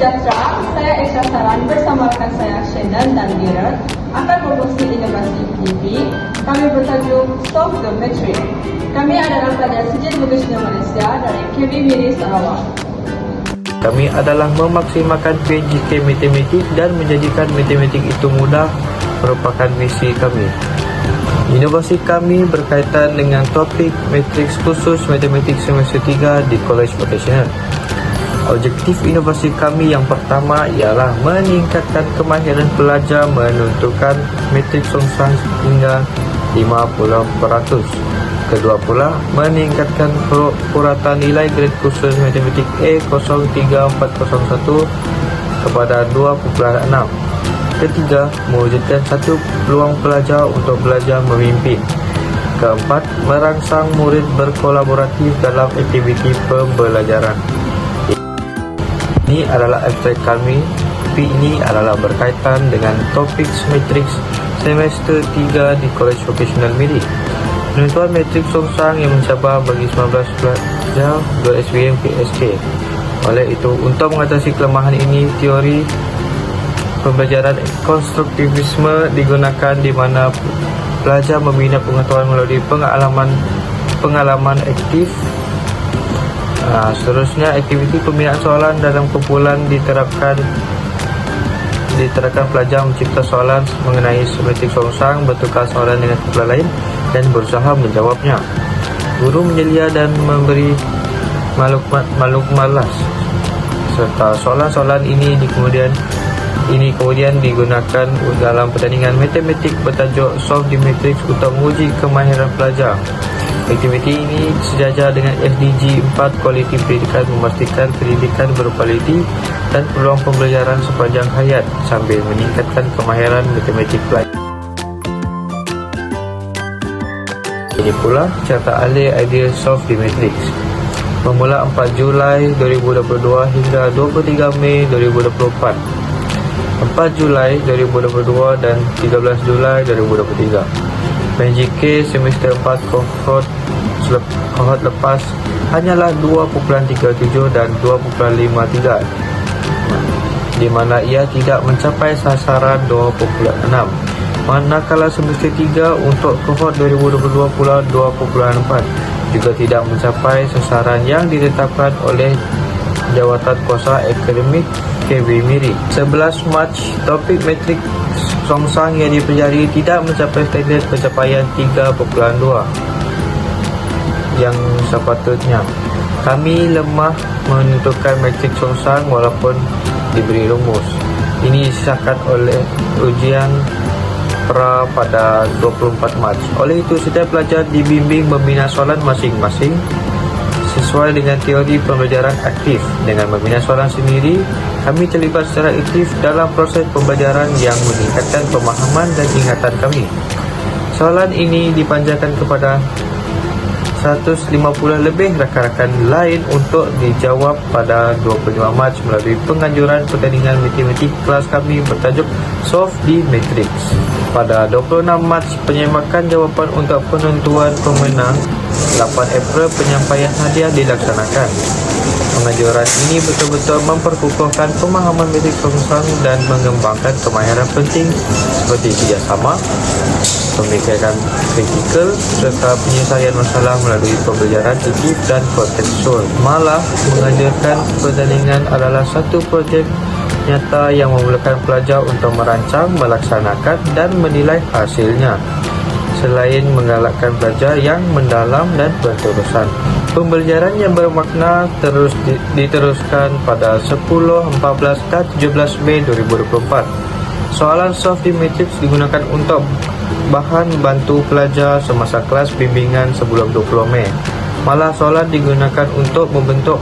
sejahtera, saya Aisyah Saran bersama rekan saya Shannon dan Mira akan berkongsi inovasi IPTV. Kami bertajuk Solve the Matrix. Kami adalah pelajar Sijil Vocational Malaysia dari KB Miri Sarawak. Kami adalah memaksimalkan PJK Matematik dan menjadikan matematik itu mudah merupakan misi kami. Inovasi kami berkaitan dengan topik matriks khusus matematik semester 3 di Kolej Vocational. Objektif inovasi kami yang pertama ialah meningkatkan kemahiran pelajar menentukan matriks songsang hingga 50%. Kedua pula, meningkatkan puratan nilai grade khusus matematik A03401 kepada 2.6. Ketiga, mewujudkan satu peluang pelajar untuk belajar memimpin. Keempat, merangsang murid berkolaboratif dalam aktiviti pembelajaran. Ini adalah abstrak kami, tapi ini adalah berkaitan dengan topik matriks semester 3 di Kolej Vocational Miri. Penentuan matriks songsang yang mencabar bagi 19 pelajar ber-SPM PSK. Oleh itu, untuk mengatasi kelemahan ini, teori pembelajaran konstruktivisme digunakan di mana pelajar membina pengetahuan melalui pengalaman aktif. Seterusnya, aktiviti pembinaan soalan dalam kumpulan diterapkan pelajar mencipta soalan mengenai matrik songsang, bertukar soalan dengan kumpulan lain dan berusaha menjawabnya. Guru menyelia dan memberi maklumat serta soalan-soalan ini kemudian digunakan dalam pertandingan matematik bertajuk Solve the Matrix untuk menguji kemahiran pelajar. Aktiviti ini sejajar dengan SDG 4 kualiti pendidikan, memastikan pendidikan berkualiti dan peluang pembelajaran sepanjang hayat sambil meningkatkan kemahiran matematik pelajar. Ini pula carta alih idea Solve the Matrix. Bermula 4 Julai 2022 hingga 23 Mei 2024. 4 Julai 2022 dan 13 Julai 2023. PJK semester 4 kohort lepas hanyalah 2.37 dan 2.53, di mana ia tidak mencapai sasaran 2.6. Manakala semester 3 untuk kohort 2022 pula 2.4 juga tidak mencapai sasaran yang ditetapkan oleh Jawatan Kuasa Akademik KB Miri. 11 Mac, topik matrik songsang yang dipelajari tidak mencapai standard pencapaian 3.2 yang sepatutnya. Kami lemah menentukan matrik songsang walaupun diberi rumus. Ini disahkan oleh ujian pra pada 24 Mac. Oleh itu, setiap pelajar dibimbing membina soalan masing-masing sesuai dengan teori pembelajaran aktif. Dengan membina soalan sendiri, kami terlibat secara aktif dalam proses pembelajaran yang meningkatkan pemahaman dan ingatan kami. Soalan ini dipanjatkan kepada 150 lebih rakan-rakan lain untuk dijawab pada 25 Mac melalui penganjuran pertandingan matematik kelas kami bertajuk Solve the Matrix. Pada 26 Mac, penyemakan jawapan untuk penentuan pemenang. 8 April, penyampaian hadiah dilaksanakan. Penganjuran ini betul-betul memperkukuhkan pemahaman matrik songsang dan mengembangkan kemahiran penting seperti kerjasama, pemikiran kritikal serta penyelesaian masalah melalui pembelajaran aktif dan kontekstual. Malah, menganjurkan pertandingan adalah satu projek nyata yang memerlukan pelajar untuk merancang, melaksanakan dan menilai hasilnya. Selain menggalakkan pelajar yang mendalam dan berterusan, pembelajaran yang bermakna terus diteruskan pada 10, 14 dan 17 Mei 2024. Soalan Solve the Matrix digunakan untuk bahan bantu pelajar semasa kelas bimbingan sebelum 20 Mei. Malah soalan digunakan untuk membentuk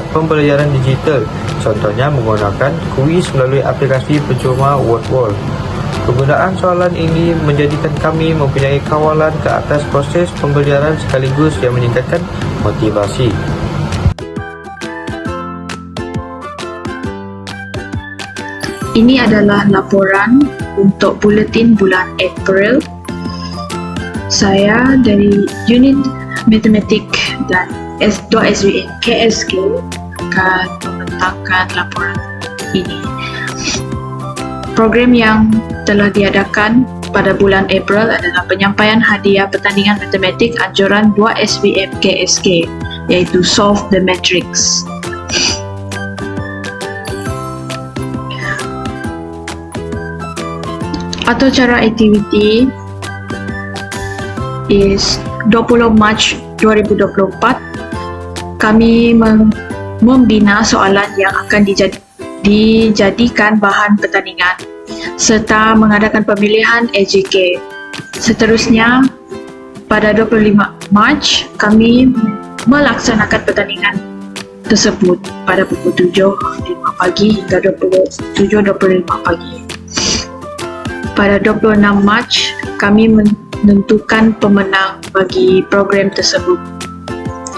pembelajaran digital, contohnya menggunakan kuis melalui aplikasi percuma WordWall. Penggunaan soalan ini menjadikan kami mempunyai kawalan ke atas proses pembelajaran sekaligus yang meningkatkan motivasi. Ini adalah laporan untuk buletin bulan April. Saya dari unit matematik dan S2 SVM KSK akan membentangkan laporan. ini. Program yang telah diadakan pada bulan April adalah penyampaian hadiah pertandingan matematik anjuran 2 SVM KSK, iaitu Solve the Matrix. Atau cara aktiviti is 20 Mac 2024 kami membina soalan yang akan dijadikan bahan pertandingan serta mengadakan pemilihan AJK. Seterusnya, pada 25 Mac kami melaksanakan pertandingan tersebut pada pukul 7.05 pagi hingga 7.25 pagi. Pada 26 Mac, kami menentukan pemenang bagi program tersebut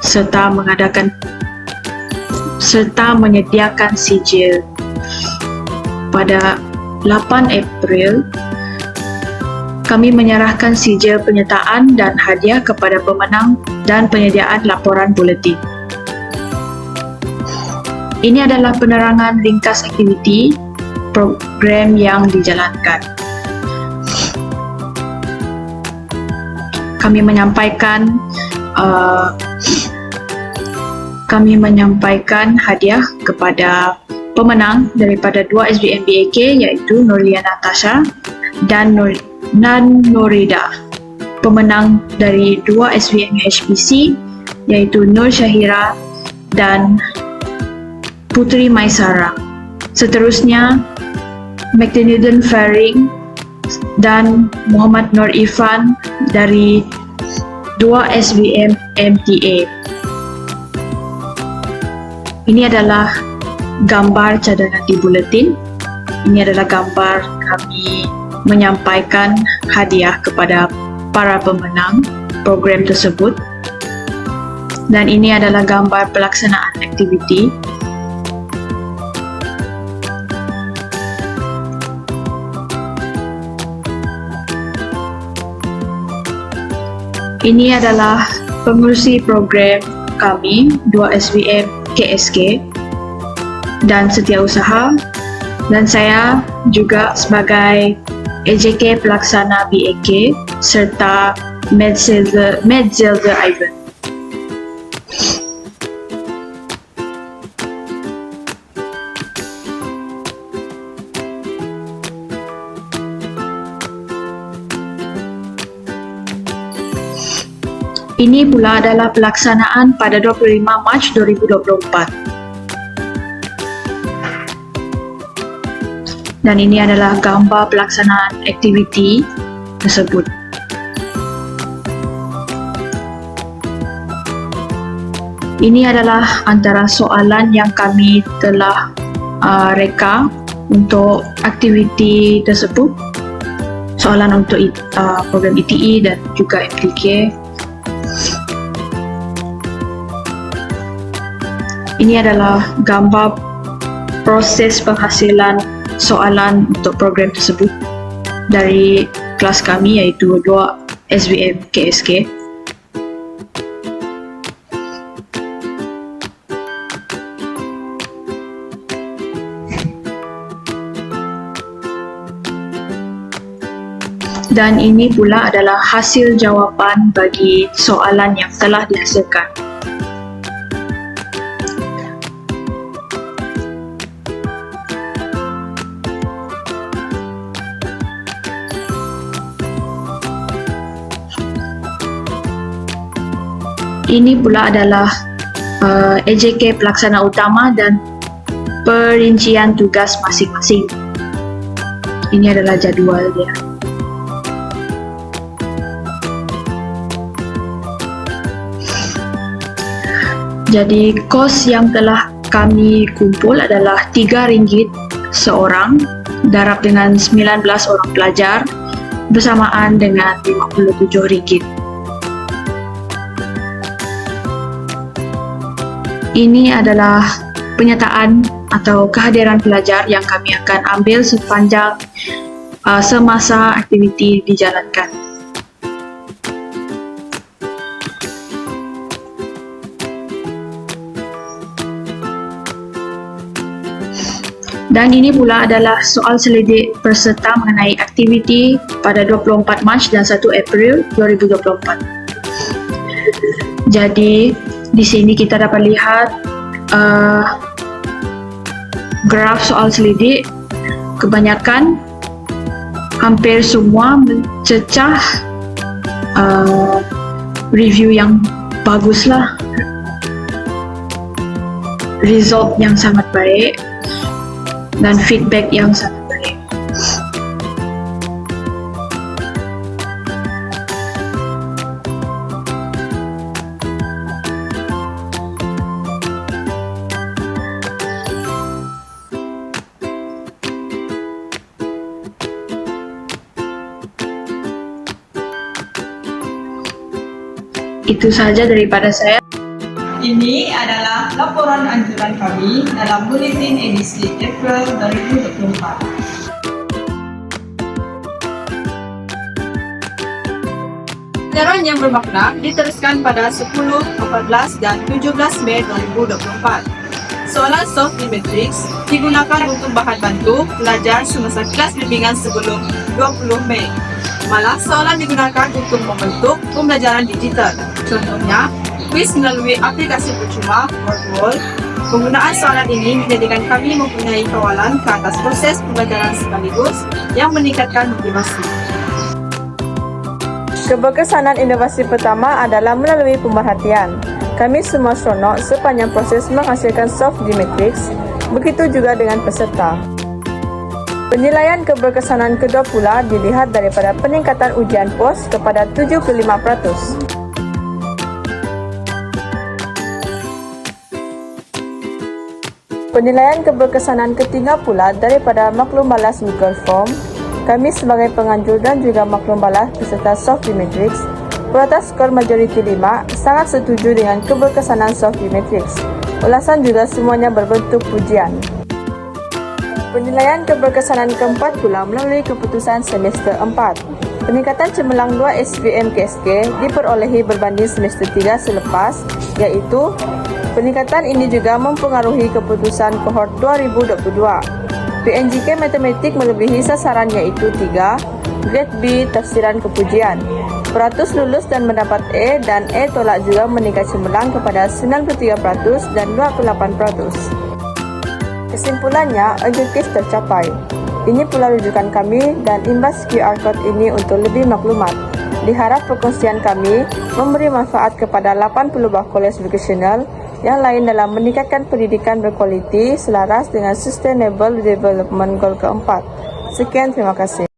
serta menyediakan sijil. Pada 8 April, kami menyerahkan sijil penyertaan dan hadiah kepada pemenang dan penyediaan laporan buletin. Ini adalah penerangan ringkas aktiviti program yang dijalankan. Kami menyampaikan hadiah kepada pemenang daripada 2 SBM BAK, iaitu Nurlia Natasha dan Nurida. Pemenang dari 2 SBM HPC, iaitu Nur Syahira dan Putri Maisara. Seterusnya, Macdonaldson Faring dan Muhammad Nur Irfan dari 2 SBM MTA. Ini adalah gambar cadangan di buletin. Ini adalah gambar kami menyampaikan hadiah kepada para pemenang program tersebut. Dan ini adalah gambar pelaksanaan aktiviti. Ini adalah pengurusi program kami 2 SBM KSK dan Setiausaha, dan saya juga sebagai AJK pelaksana BAK serta Medzelda Ivan. Ini pula adalah pelaksanaan pada 25 Mac 2024. Dan ini adalah gambar pelaksanaan aktiviti tersebut. Ini adalah antara soalan yang kami telah reka untuk aktiviti tersebut. Soalan untuk program ETE dan juga MPK. Ini adalah gambar proses penghasilan soalan untuk program tersebut dari kelas kami, iaitu 2 SBM KSK. Dan ini pula adalah hasil jawapan bagi soalan yang telah dihasilkan. Ini pula adalah AJK pelaksana utama dan perincian tugas masing-masing. Ini adalah jadual dia. Jadi kos yang telah kami kumpul adalah RM3 seorang, darab dengan 19 orang pelajar bersamaan dengan RM57. Ini adalah penyertaan atau kehadiran pelajar yang kami akan ambil sepanjang semasa aktiviti dijalankan. Dan ini pula adalah soal selidik peserta mengenai aktiviti pada 24 Mac dan 1 April 2024. Jadi, di sini kita dapat lihat graf soal selidik. Kebanyakan, hampir semua mencecah review yang bagus lah. Result yang sangat baik dan feedback yang sangat baik. Itu saja daripada saya. Ini adalah laporan anjuran kami dalam Buletin edisi April 2024. Anjuran yang bermakna diteruskan pada 10, 14, dan 17 Mei 2024. Soalan soft di matriks digunakan untuk bahan bantu pelajar semasa kelas bimbingan sebelum 20 Mei. Malah soalan digunakan untuk membentuk pembelajaran digital. Contohnya, kuis melalui aplikasi percuma Wordwall. Penggunaan soalan ini menjadikan kami mempunyai kawalan ke atas proses pembelajaran sekaligus yang meningkatkan motivasi. Keberkesanan inovasi pertama adalah melalui pemerhatian. Kami semua seronok sepanjang proses menghasilkan soft di matriks, begitu juga dengan peserta. Penilaian keberkesanan kedua pula dilihat daripada peningkatan ujian pos kepada 75%. Penilaian keberkesanan ketiga pula daripada maklum balas Google Form. Kami sebagai penganjur dan juga maklum balas peserta soft di matriks, beratas skor majoriti 5, sangat setuju dengan keberkesanan soft di matriks. Ulasan juga semuanya berbentuk pujian. Penilaian keberkesanan keempat pula melalui keputusan semester 4. Peningkatan cemerlang 2 SPM KSK diperolehi berbanding semester 3 selepas, iaitu peningkatan ini juga mempengaruhi keputusan kohort 2022. PNJK Matematik melebihi sasaran iaitu 3, grade B tafsiran kepujian. Peratus lulus dan mendapat A dan A tolak juga meningkat cemerlang kepada 93% dan 28%. Kesimpulannya, objektif tercapai. Ini pula rujukan kami dan imbas QR Code ini untuk lebih maklumat. Diharap perkongsian kami memberi manfaat kepada 80 buah kolej vocasional yang lain dalam meningkatkan pendidikan berkualiti selaras dengan Sustainable Development Goal keempat. Sekian, terima kasih.